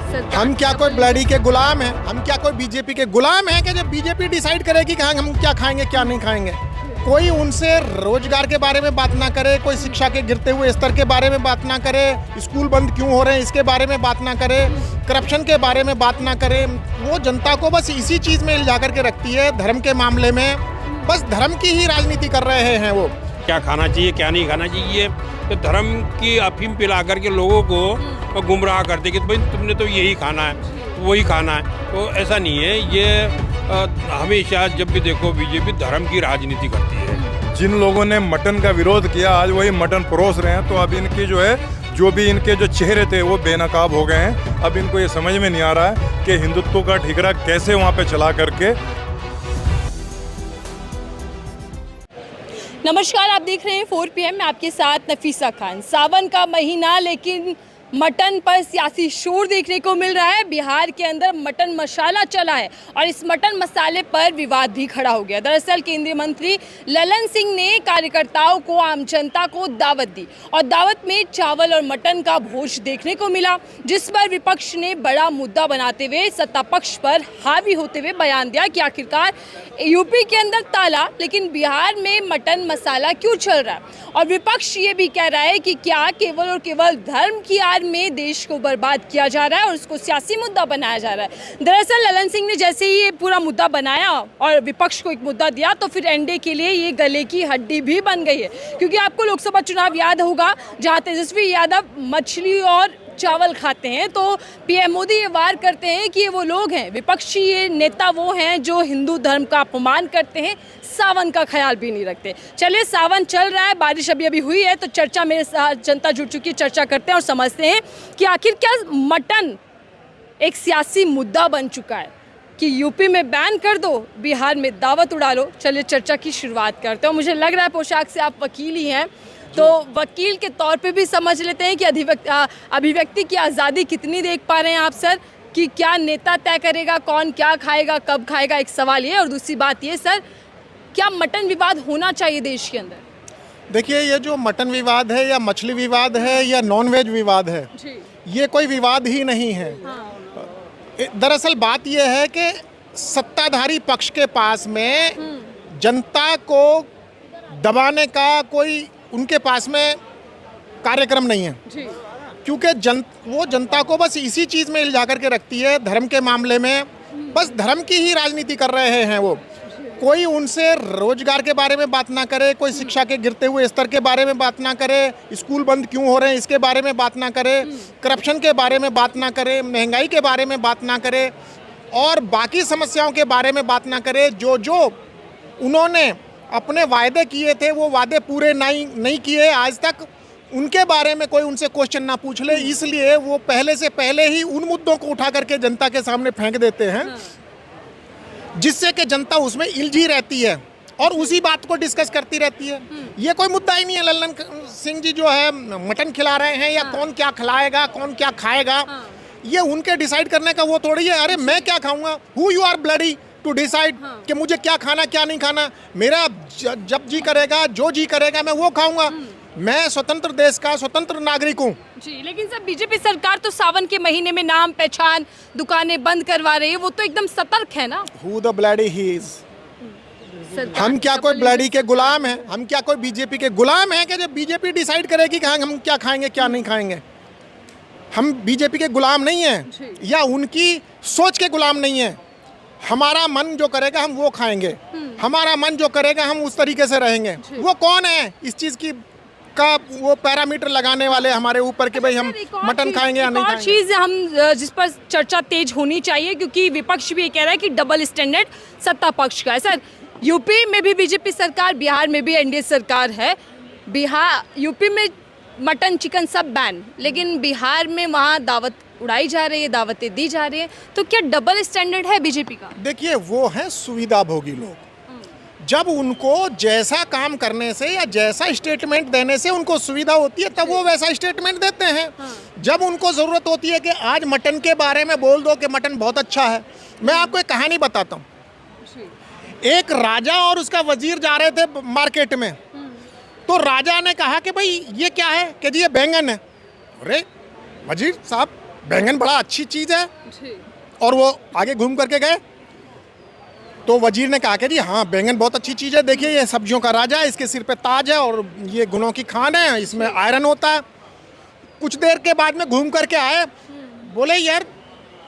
हम क्या कोई ब्लडी के गुलाम हैं? हम क्या कोई बीजेपी के गुलाम हैं कि जब बीजेपी डिसाइड करेगी कि हाँ हम क्या खाएंगे क्या नहीं खाएंगे? कोई उनसे रोजगार के बारे में बात ना करे, कोई शिक्षा के गिरते हुए स्तर के बारे में बात ना करे, स्कूल बंद क्यों हो रहे हैं इसके बारे में बात ना करे, करप्शन के बारे में बात ना करे। वो जनता को बस इसी चीज़ में इल्जा करके रखती है, धर्म के मामले में बस धर्म की ही राजनीति कर रहे हैं। वो क्या खाना चाहिए क्या नहीं खाना चाहिए, तो धर्म की अफीम पिला करके लोगों को गुमराह करते कि भाई तुमने तो यही खाना है वही खाना है। तो ऐसा नहीं है, ये हमेशा जब भी देखो बीजेपी धर्म की राजनीति करती है। जिन लोगों ने मटन का विरोध किया आज वही मटन परोस रहे हैं, तो अब इनकी जो भी इनके जो चेहरे थे वो बेनकाब हो गए हैं। अब इनको ये समझ में नहीं आ रहा है कि हिंदुत्व का ठिकरा कैसे वहाँ पे चला करके। नमस्कार, आप देख रहे हैं 4 PM में आपके साथ नफीसा खान। सावन का महीना, लेकिन मटन पर सियासी शोर देखने को मिल रहा है। बिहार के अंदर मटन मसाला चला है और इस मटन मसाले पर विवाद भी खड़ा हो गया। दरअसल केंद्रीय मंत्री ललन सिंह ने कार्यकर्ताओं को, आम जनता को दावत दी और दावत में चावल और मटन का भोज देखने को मिला, जिस पर विपक्ष ने बड़ा मुद्दा बनाते हुए सत्ता पक्ष पर हावी होते हुए बयान दिया कि आखिरकार यूपी के अंदर ताला, लेकिन बिहार में मटन मसाला क्यों चल रहा है। और विपक्ष ये भी कह रहा है कि क्या केवल और केवल धर्म की आड़ में देश को बर्बाद किया जा रहा है और उसको सियासी मुद्दा बनाया जा रहा है। दरअसल ललन सिंह ने जैसे ही ये पूरा मुद्दा बनाया और विपक्ष को एक मुद्दा दिया, तो फिर एनडीए के लिए ये गले की हड्डी भी बन गई है, क्योंकि आपको लोकसभा चुनाव याद होगा जहाँ तेजस्वी यादव मछली और चावल खाते हैं, तो पीएम मोदी ये वार करते हैं कि ये वो लोग हैं, विपक्षी ये नेता वो हैं जो हिंदू धर्म का अपमान करते हैं, सावन का ख्याल भी नहीं रखते। चलिए, सावन चल रहा है, बारिश अभी हुई है, तो चर्चा मेरे साथ जनता जुड़ चुकी है, चर्चा करते हैं और समझते हैं कि आखिर क्या मटन एक सियासी मुद्दा बन चुका है कि यूपी में बैन कर दो, बिहार में दावत उड़ा लो। चलिए चर्चा की शुरुआत करते हैं। मुझे लग रहा है पोशाक से आप वकील ही हैं, तो वकील के तौर पे भी समझ लेते हैं कि अभिव्यक्ति की आज़ादी कितनी देख पा रहे हैं आप सर, कि क्या नेता तय करेगा कौन क्या खाएगा कब खाएगा, एक सवाल ये। और दूसरी बात ये सर, क्या मटन विवाद होना चाहिए देश के अंदर? देखिए, ये जो मटन विवाद है या मछली विवाद है या नॉनवेज विवाद है, ये कोई विवाद ही नहीं है। दरअसल बात यह है कि सत्ताधारी पक्ष के पास में जनता को दबाने का कोई उनके पास में कार्यक्रम नहीं है, क्योंकि वो जनता को बस इसी चीज़ में इल्जा करके रखती है, धर्म के मामले में बस धर्म की ही राजनीति कर रहे हैं। वो कोई उनसे रोजगार के बारे में बात ना करे, कोई शिक्षा के गिरते हुए स्तर के बारे में बात ना करे, स्कूल बंद क्यों हो रहे हैं इसके बारे में बात ना करे, करप्शन के बारे में बात ना करे, महंगाई के बारे में बात ना करे और बाकी समस्याओं के बारे में बात ना करे। जो उन्होंने अपने वायदे किए थे वो वादे पूरे नहीं किए आज तक, उनके बारे में कोई उनसे क्वेश्चन ना पूछ ले, इसलिए वो पहले से पहले ही उन मुद्दों को उठा करके जनता के सामने फेंक देते हैं, जिससे कि जनता उसमें इलझी रहती है और उसी बात को डिस्कस करती रहती है। ये कोई मुद्दा ही नहीं है। ललन सिंह जी जो है मटन खिला रहे हैं या कौन क्या खिलाएगा कौन क्या खाएगा, ये उनके डिसाइड करने का वो थोड़ी है। अरे मैं क्या खाऊंगा, who you are bloody to decide कि मुझे क्या खाना क्या नहीं खाना। मेरा जब जी करेगा, जो जी करेगा मैं वो खाऊंगा। मैं स्वतंत्र देश का स्वतंत्र नागरिक हूँ जी। लेकिन सर, बीजेपी सरकार तो सावन के महीने में नाम पहचान दुकानें बंद करवा रही है, वो तो एकदम सतर्क है ना। Who the bloody he is. हम क्या कोई ब्लडी के गुलाम हैं? हम क्या कोई बीजेपी के गुलाम हैं कि जब बीजेपी डिसाइड करेगी कि हम क्या खाएंगे क्या नहीं खाएंगे? हम बीजेपी के गुलाम नहीं हैं या उनकी सोच के गुलाम नहीं हैं। हमारा मन जो करेगा हम वो खाएंगे, हमारा मन जो करेगा हम उस तरीके से रहेंगे। वो कौन है इस चीज़ की का वो पैरामीटर लगाने वाले हमारे ऊपर कि भाई हम मटन खाएंगे या नहीं खाएंगे? चीज़ हम जिस पर चर्चा तेज होनी चाहिए, क्योंकि विपक्ष भी ये कह रहा है कि डबल स्टैंडर्ड सत्ता पक्ष का है। सर, यूपी में भी बीजेपी सरकार, बिहार में भी एनडीए सरकार है। यूपी में मटन चिकन सब बैन, लेकिन बिहार में वहाँ दावत उड़ाई जा रही है, दावतें दी जा रही है, तो क्या डबल स्टैंडर्ड है बीजेपी का? देखिए, वो हैं सुविधा भोगी लोग। जब उनको जैसा काम करने से या जैसा स्टेटमेंट देने से उनको सुविधा होती है, तब वो वैसा स्टेटमेंट देते हैं। जब उनको ज़रूरत होती है कि आज मटन के बारे में बोल दो कि मटन बहुत अच्छा है। मैं आपको एक कहानी बताता हूँ। एक राजा और उसका वजीर जा रहे थे मार्केट में, तो राजा ने कहा कि भाई ये क्या है? कि जी ये बैंगन है। अरे वजीर साहब, बैंगन बड़ा अच्छी चीज़ है। और वो आगे घूम करके गए तो वजीर ने कहा कि जी हाँ बैंगन बहुत अच्छी चीज़ है, देखिए ये सब्जियों का राजा है, इसके सिर पे ताज है और ये गुणों की खान है, इसमें आयरन होता है। कुछ देर के बाद में घूम करके आए, बोले यार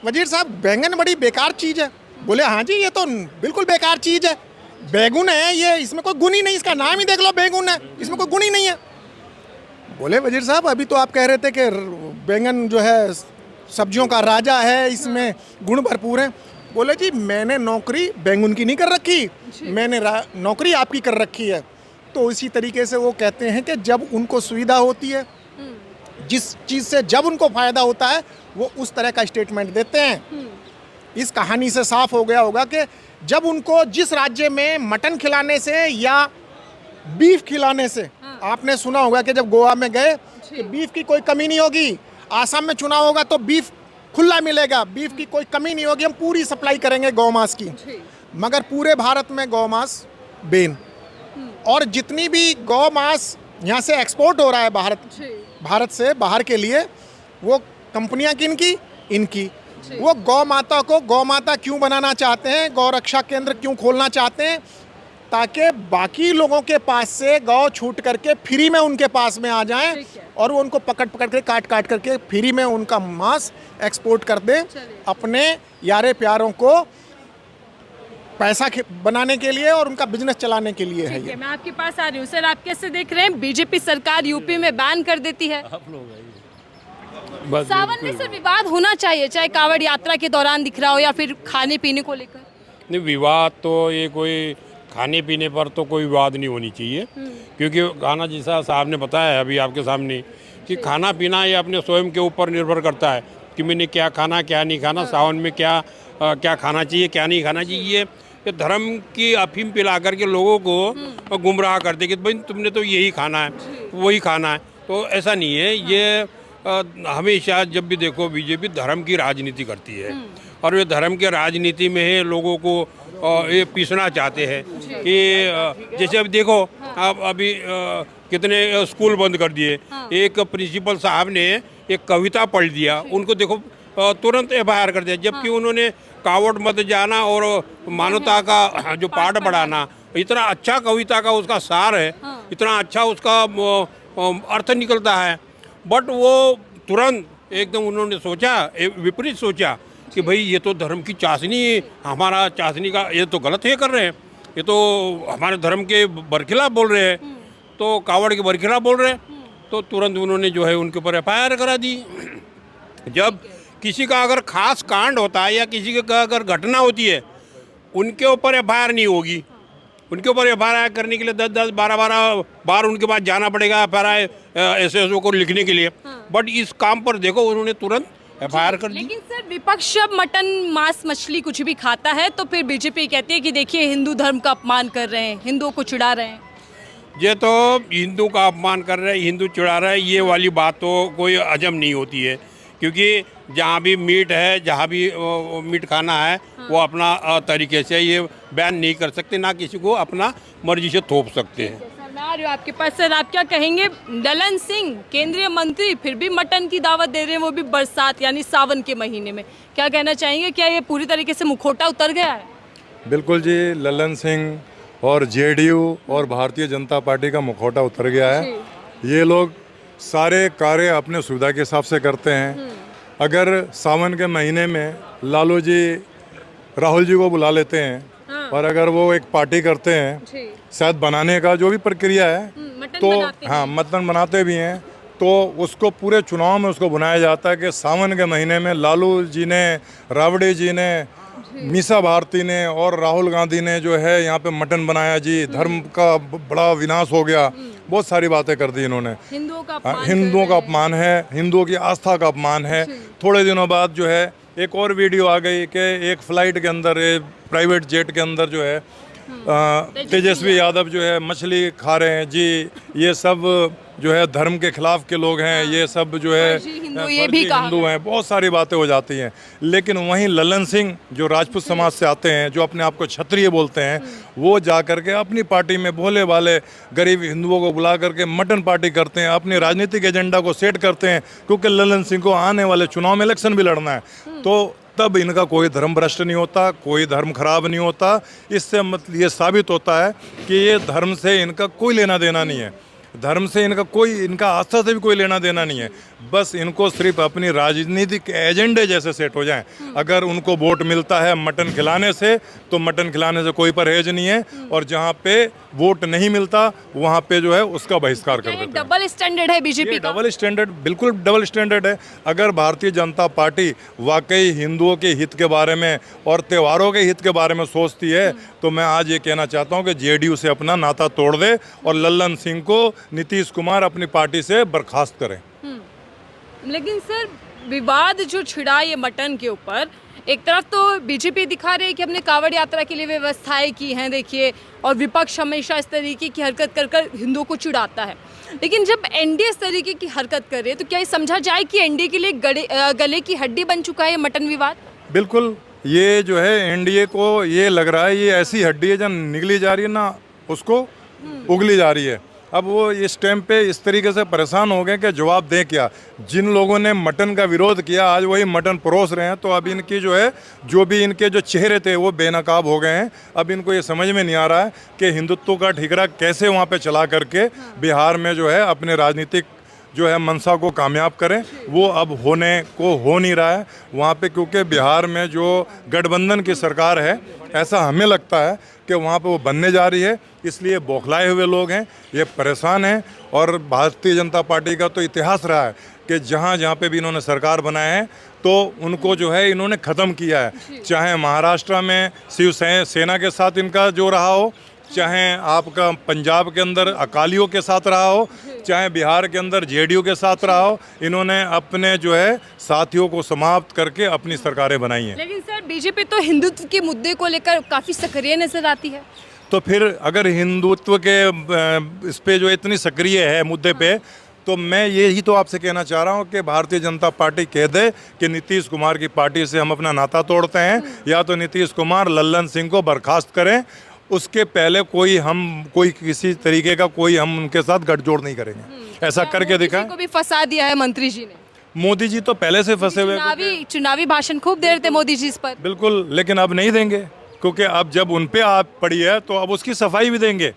वजीर साहब बैंगन बड़ी बेकार चीज़ है। बोले हाँ जी ये तो बिल्कुल बेकार चीज़ है, बैगुन है ये, इसमें कोई गुण ही नहीं, इसका नाम ही देख लो बैगुन है, इसमें कोई गुण ही नहीं है। बोले वजीर साहब अभी तो आप कह रहे थे कि बैंगन जो है सब्जियों का राजा है, इसमें गुण भरपूर हैं। बोले जी मैंने नौकरी बैंगन की नहीं कर रखी, मैंने नौकरी आपकी कर रखी है। तो इसी तरीके से वो कहते हैं कि जब उनको सुविधा होती है, जिस चीज़ से जब उनको फ़ायदा होता है वो उस तरह का स्टेटमेंट देते हैं। इस कहानी से साफ हो गया होगा कि जब उनको जिस राज्य में मटन खिलाने से या बीफ खिलाने से, आपने सुना होगा कि जब गोवा में गए कि बीफ की कोई कमी नहीं होगी, आसाम में चुनाव होगा तो बीफ खुला मिलेगा, बीफ की कोई कमी नहीं होगी, हम पूरी सप्लाई करेंगे गौ मांस की। मगर पूरे भारत में गौ मांस बैन, और जितनी भी गौ मांस यहाँ से एक्सपोर्ट हो रहा है भारत से बाहर के लिए, वो कंपनियां किनकी, इनकी। वो गौ माता को गौ माता क्यों बनाना चाहते हैं, गौ रक्षा केंद्र क्यों खोलना चाहते हैं, ताकि बाकी लोगों के पास से गौ छूट करके फ्री में उनके पास में आ जाएं और वो उनको पकड़ के काट करके फ्री में उनका मांस एक्सपोर्ट कर दें अपने यारे प्यारों को पैसा बनाने के लिए और उनका बिजनेस चलाने के लिए है ये। मैं आपके पास आ रही हूँ सर, आप कैसे देख रहे हैं बीजेपी सरकार यूपी में बैन कर देती है? सावन में सर विवाद होना चाहिए, चाहे कांवड़ यात्रा के दौरान दिख रहा हो या फिर खाने पीने को लेकर। नहीं, विवाद तो ये कोई खाने पीने पर तो कोई विवाद नहीं होनी चाहिए, क्योंकि खाना जैसा साहब ने बताया अभी आपके सामने कि खाना पीना ये अपने स्वयं के ऊपर निर्भर करता है कि मैंने क्या खाना क्या नहीं खाना, सावन में क्या खाना चाहिए क्या नहीं खाना चाहिए। ये धर्म की अफीम पिला करके लोगों को गुमराह कर दे कि भाई तुमने तो यही खाना है वही खाना है, तो ऐसा नहीं है। ये हमेशा जब भी देखो बीजेपी धर्म की राजनीति करती है और ये धर्म के राजनीति में है लोगों को ये पीसना चाहते हैं कि जैसे अब देखो आप अभी कितने स्कूल बंद कर दिए। एक प्रिंसिपल साहब ने एक कविता पढ़ दिया, उनको देखो तुरंत एफआईआर कर दिया, जबकि उन्होंने कावड़ मत जाना और मानवता का जो पाठ बढ़ाना, इतना अच्छा कविता का उसका सार है, इतना अच्छा उसका अर्थ निकलता है, बट वो तुरंत एकदम उन्होंने सोचा विपरीत सोचा कि भाई ये तो धर्म की चाशनी, हमारा चाशनी का ये तो गलत है कर रहे हैं, ये तो हमारे धर्म के बरखिलाफ बोल रहे हैं, तो कावड़ के बरखिलाफ बोल रहे हैं, तो तुरंत उन्होंने जो है उनके ऊपर एफआईआर करा दी। जब किसी का अगर खास कांड होता है या किसी का अगर घटना होती है उनके ऊपर एफआईआर नहीं होगी, उनके ऊपर एफआईआर करने के लिए 10-10, 12-12 बार उनके पास जाना पड़ेगा एफआईआर एसएसओ को लिखने के लिए, बट इस काम पर देखो उन्होंने तुरंत एफआईआर कर दी। लेकिन सर विपक्ष जब मटन मांस मछली कुछ भी खाता है तो फिर बीजेपी कहती है कि देखिए हिंदू धर्म का अपमान कर रहे हैं, हिंदुओं को चिढ़ा रहे हैं। ये तो हिंदू का अपमान कर रहे हैं, हिंदू चिढ़ा रहे हैं, ये वाली बात तो कोई हजम नहीं होती है, क्योंकि जहाँ भी मीट है, जहाँ भी मीट खाना है वो अपना तरीके से ये बैन नहीं कर सकते, ना किसी को अपना मर्जी से थोप सकते हैं। सर मैं आ रही हूँ आपके पास, सर आप क्या कहेंगे, ललन सिंह केंद्रीय मंत्री फिर भी मटन की दावत दे रहे हैं, वो भी बरसात यानी सावन के महीने में, क्या कहना चाहेंगे, क्या ये पूरी तरीके से मुखौटा उतर गया है? बिल्कुल जी, ललन सिंह और जेडीयू और भारतीय जनता पार्टी का मुखौटा उतर गया है। ये लोग सारे कार्य अपने सुविधा के हिसाब से करते हैं। अगर सावन के महीने में लालू जी राहुल जी को बुला लेते हैं और अगर वो एक पार्टी करते हैं शायद बनाने का जो भी प्रक्रिया है, तो हाँ मटन बनाते भी हैं, तो उसको पूरे चुनाव में उसको बनाया जाता है कि सावन के महीने में लालू जी ने, राबड़ी जी ने, मीसा भारती ने और राहुल गांधी ने जो है यहाँ पे मटन बनाया जी, धर्म का बड़ा विनाश हो गया, बहुत सारी बातें कर दी इन्होंने। हिंदुओं का अपमान है, हिंदुओं की आस्था का अपमान है। थोड़े दिनों बाद जो है एक और वीडियो आ गई कि एक फ्लाइट के अंदर, प्राइवेट जेट के अंदर जो है तेजस्वी यादव जो है मछली खा रहे हैं जी, ये सब जो है धर्म के खिलाफ के लोग हैं, ये सब जो है फर्जी हिंदू, ये फर्जी भी कहा हिंदू हैं, बहुत सारी बातें हो जाती हैं। लेकिन वहीं ललन सिंह जो राजपूत समाज से आते हैं, जो अपने आप को क्षत्रिय बोलते हैं, वो जा करके अपनी पार्टी में भोले भाले गरीब हिंदुओं को बुला करके मटन पार्टी करते हैं, अपने राजनीतिक एजेंडा को सेट करते हैं, क्योंकि ललन सिंह को आने वाले चुनाव में इलेक्शन भी लड़ना है। तो तब इनका कोई धर्म भ्रष्ट नहीं होता, कोई धर्म खराब नहीं होता। इससे मतलब ये साबित होता है कि ये धर्म से इनका कोई लेना देना नहीं है, धर्म से इनका आस्था से भी कोई लेना देना नहीं है। बस इनको सिर्फ अपनी राजनीतिक एजेंडे जैसे सेट हो जाएं। अगर उनको वोट मिलता है मटन खिलाने से, तो मटन खिलाने से कोई परहेज नहीं है, और जहाँ पे वोट नहीं मिलता वहाँ पे जो है उसका बहिष्कार कर देते हैं। डबल स्टैंडर्ड है बीजेपी का। डबल स्टैंडर्ड, बिल्कुल डबल स्टैंडर्ड है। अगर भारतीय जनता पार्टी वाकई हिंदुओं के हित के बारे में और त्योहारों के हित के बारे में सोचती है, तो मैं आज ये कहना चाहता हूँ कि जेडीयू से अपना नाता तोड़ दे और ललन सिंह को नीतीश कुमार अपनी पार्टी से बर्खास्त करें। लेकिन सर, विवाद जो छिड़ा ये मटन के ऊपर, एक तरफ तो बीजेपी दिखा रही है कि हमने कांवड़ यात्रा के लिए व्यवस्थाएं की हैं, देखिए, और विपक्ष हमेशा इस तरीके की हरकत कर कर हिंदुओं को चिढ़ाता है। लेकिन जब एनडीए इस तरीके की हरकत कर रही है, तो क्या ये समझा जाए कि एनडीए के लिए गले की हड्डी बन चुका है ये मटन विवाद? बिल्कुल, ये जो है एनडीए को ये लग रहा है ये ऐसी हड्डी है जब निगली जा रही है ना उसको उगली जा रही है। अब वो इस टाइम पे इस तरीके से परेशान हो गए कि जवाब दें क्या। जिन लोगों ने मटन का विरोध किया आज वही मटन परोस रहे हैं, तो अब इनकी जो है जो भी इनके जो चेहरे थे वो बेनकाब हो गए हैं। अब इनको ये समझ में नहीं आ रहा है कि हिंदुत्व का ठिकरा कैसे वहाँ पे चला करके बिहार में जो है अपने राजनीतिक जो है मंशा को कामयाब करें। वो अब होने को हो नहीं रहा है वहाँ पे, क्योंकि बिहार में जो गठबंधन की सरकार है, ऐसा हमें लगता है कि वहाँ पे वो बनने जा रही है। इसलिए बौखलाए हुए लोग हैं, ये परेशान हैं। और भारतीय जनता पार्टी का तो इतिहास रहा है कि जहाँ जहाँ पे भी इन्होंने सरकार बनाए हैं तो उनको जो है इन्होंने ख़त्म किया है। चाहे महाराष्ट्र में शिवसेना के साथ इनका जो रहा हो, चाहे आपका पंजाब के अंदर अकालियों के साथ रहा हो, चाहे बिहार के अंदर जेडीयू के साथ रहा हो, इन्होंने अपने जो है साथियों को समाप्त करके अपनी सरकारें बनाई हैं। लेकिन सर, बीजेपी तो हिंदुत्व के मुद्दे को लेकर काफ़ी सक्रिय नजर आती है। तो फिर अगर हिंदुत्व के इस पे जो इतनी सक्रिय है मुद्दे पे, तो मैं यही तो आपसे कहना चाह रहा हूँ कि भारतीय जनता पार्टी कह दे कि नीतीश कुमार की पार्टी से हम अपना नाता तोड़ते हैं, या तो नीतीश कुमार ललन सिंह को बर्खास्त करें। उसके पहले कोई किसी तरीके का हम उनके साथ गठजोड़ नहीं करेंगे। ऐसा करके दिखा को भी फंसा दिया है मंत्री जी ने। मोदी जी तो पहले से फंसे हुए, चुनावी भाषण खूब दे रहे थे मोदी जी इस पर। बिल्कुल, लेकिन अब नहीं देंगे, क्योंकि अब जब उन पे आप पड़ी है तो अब उसकी सफाई भी देंगे।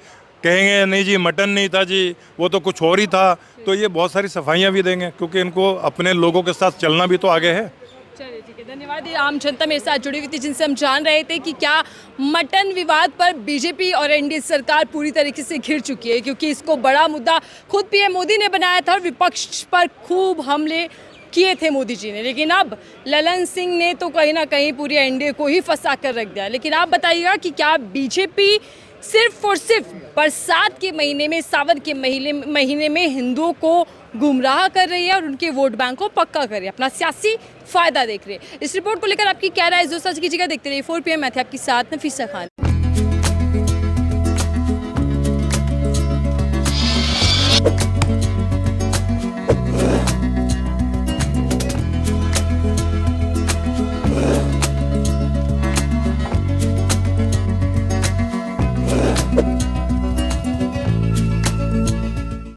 कहेंगे नहीं जी मटन नहीं था जी, वो तो कुछ और ही था। तो ये बहुत सारी सफाइयाँ भी देंगे, क्योंकि इनको अपने लोगों के साथ चलना भी तो आगे है। चलिए ठीक है, धन्यवाद। ये आम जनता मेरे साथ जुड़ी हुई थी जिनसे हम जान रहे थे कि क्या मटन विवाद पर बीजेपी और एनडीए सरकार पूरी तरीके से घिर चुकी है, क्योंकि इसको बड़ा मुद्दा खुद पीएम मोदी ने बनाया था और विपक्ष पर खूब हमले किए थे मोदी जी ने। लेकिन अब ललन सिंह ने तो कहीं ना कहीं पूरी एनडीए को ही फंसा कर रख दिया। लेकिन आप बताइएगा कि क्या बीजेपी सिर्फ और सिर्फ बरसात के महीने में, सावन के महीने में हिंदुओं को गुमराह कर रही है और उनके वोट बैंक को पक्का कर रही है, अपना सियासी फायदा देख रही है? इस रिपोर्ट को लेकर आपकी क्या राय है? जो सच की जगह देखते रहिए 4 PM। मैं थी आपके साथ नफीसा खान।